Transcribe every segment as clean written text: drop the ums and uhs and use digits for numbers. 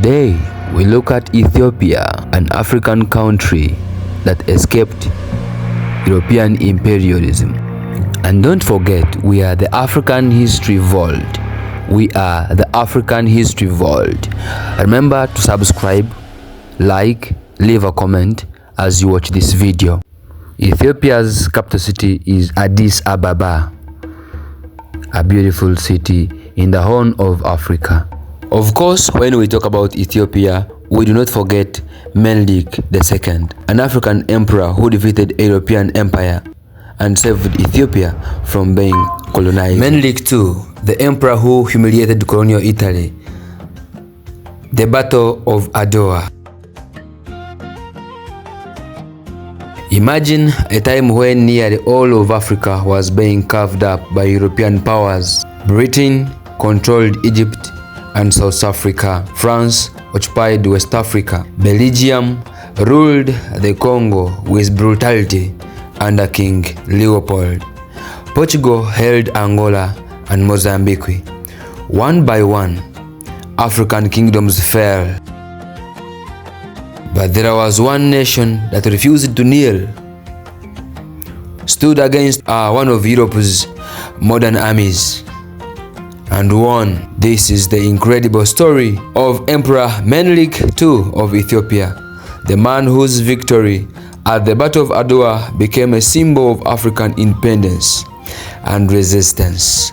Today, we look at Ethiopia, an African country that escaped European imperialism. And don't forget, we are the African History Vault. We are the African History Vault. Remember to subscribe, like, leave a comment as you watch this video. Ethiopia's capital city is Addis Ababa, a beautiful city in the Horn of Africa. Of course, when we talk about Ethiopia, we do not forget Menelik II, an African emperor who defeated a European empire and saved Ethiopia from being colonized. Menelik II, the emperor who humiliated colonial Italy. The Battle of Adwa. Imagine a time when nearly all of Africa was being carved up by European powers. Britain controlled Egypt and South Africa. France occupied West Africa. Belgium ruled the Congo with brutality under King Leopold. Portugal held Angola and Mozambique. One by one, African kingdoms fell. But there was one nation that refused to kneel, stood against one of Europe's modern armies, and won. This is the incredible story of Emperor Menelik II of Ethiopia, the man whose victory at the Battle of Adwa became a symbol of African independence and resistance.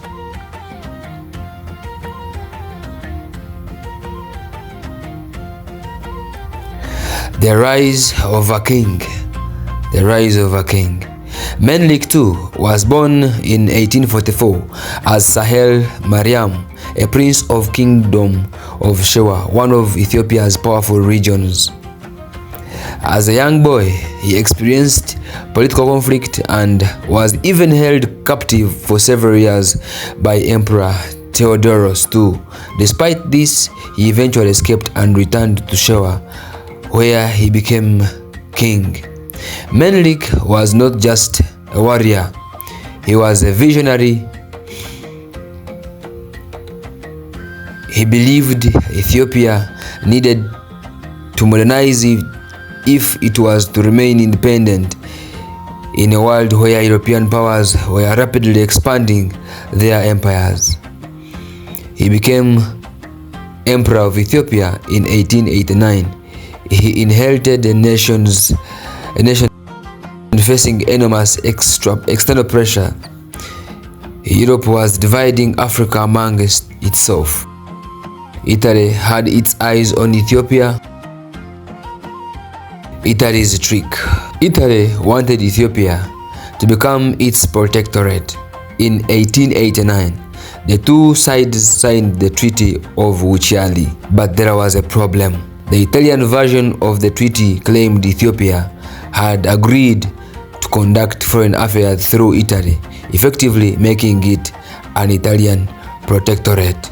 The rise of a king. The rise of a king. Menelik II was born in 1844 as Sahel Mariam, a prince of Kingdom of Shewa, one of Ethiopia's powerful regions. As a young boy, he experienced political conflict and was even held captive for several years by Emperor Theodorus II. Despite this, he eventually escaped and returned to Shewa, where he became king. Menelik was not just a warrior, he was a visionary. He believed Ethiopia needed to modernize it if it was to remain independent in a world where European powers were rapidly expanding their empires. He became Emperor of Ethiopia in 1889. He inherited a nation facing enormous external pressure. Europe was dividing Africa among itself. Italy had its eyes on Ethiopia. Italy's trick. Italy wanted Ethiopia to become its protectorate. In 1889, the two sides signed the Treaty of Uchiali, but there was a problem. The Italian version of the treaty claimed Ethiopia had agreed to conduct foreign affairs through Italy, effectively making it an Italian protectorate.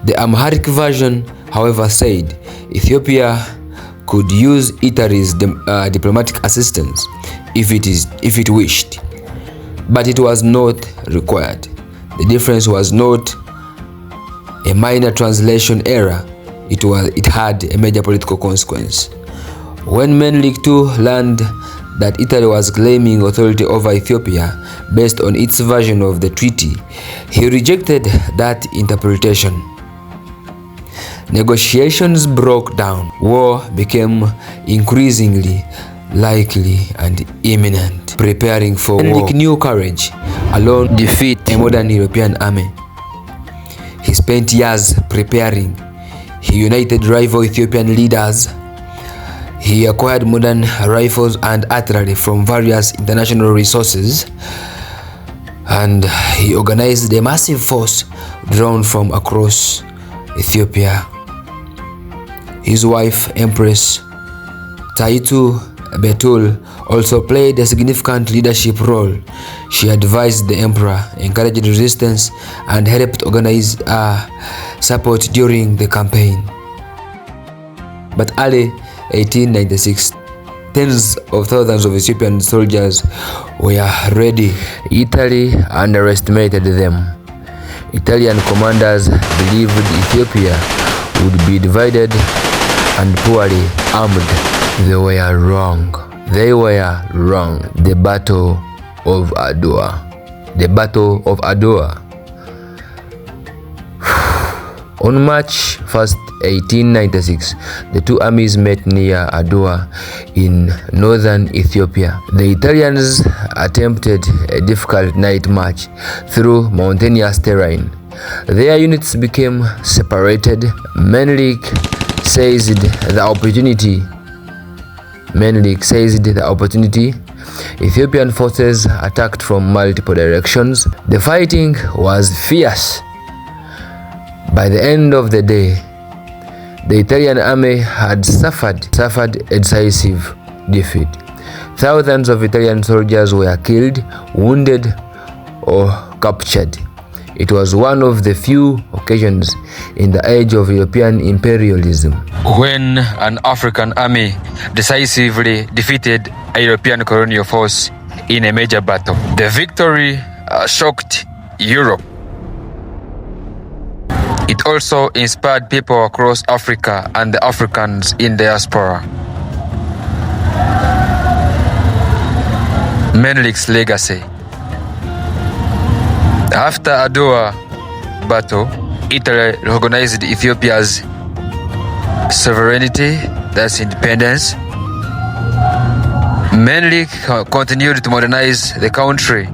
The Amharic version, however, said Ethiopia could use Italy's diplomatic assistance if it wished, but it was not required. The difference was not a minor translation error. It had a major political consequence. When Menelik II learned that Italy was claiming authority over Ethiopia based on its version of the treaty, he rejected that interpretation. Negotiations broke down. War became increasingly likely and imminent. Preparing for war, Menelik knew courage alone defeat a modern European army. He spent years preparing. He united rival Ethiopian leaders. He acquired modern rifles and artillery from various international resources, and he organized a massive force drawn from across Ethiopia. His wife, Empress Taitu Betul, also played a significant leadership role. She advised the emperor, encouraged resistance, and helped organize support during the campaign. But early 1896, tens of thousands of Ethiopian soldiers were ready. Italy underestimated them. Italian commanders believed Ethiopia would be divided and poorly armed. They were wrong. They were wrong. The Battle of Adwa. The Battle of Adwa. On March 1st, 1896, the two armies met near Adwa in northern Ethiopia. The Italians attempted a difficult night march through mountainous terrain. Their units became separated. Menelik seized the opportunity. Ethiopian forces attacked from multiple directions. The fighting was fierce. By the end of the day, the Italian army had suffered a decisive defeat. Thousands of Italian soldiers were killed, wounded, or captured. It was one of the few occasions in the age of European imperialism when an African army decisively defeated a European colonial force in a major battle. The victory shocked Europe. It also inspired people across Africa and the Africans in diaspora. Menelik's legacy. After Adwa battle, Italy recognized Ethiopia's sovereignty, that's independence. Menelik continued to modernize the country.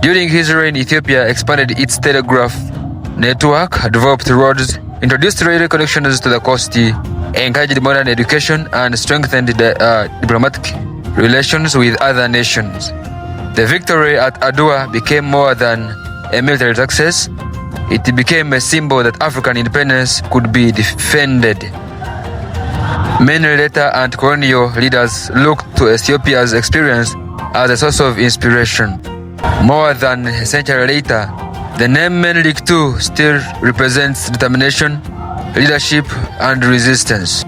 During his reign, Ethiopia expanded its telegraph network, developed roads, introduced railway connections to the coast, encouraged modern education, and strengthened diplomatic relations with other nations. The victory at Adwa became more than a military success. It became a symbol that African independence could be defended. Many later and colonial leaders looked to Ethiopia's experience as a source of inspiration. More than a century later, the name Menelik II still represents determination, leadership, and resistance.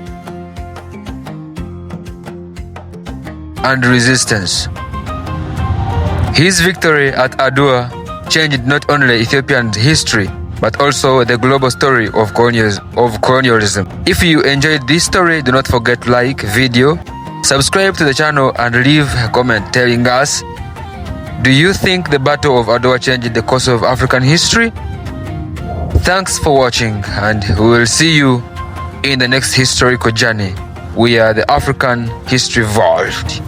His victory at Adwa changed not only Ethiopian history, but also the global story of colonialism. If you enjoyed this story, do not forget to like video, subscribe to the channel, and leave a comment telling us, do you think the Battle of Adwa changed the course of African history? Thanks for watching, and we will see you in the next historical journey. We are the African History Vault.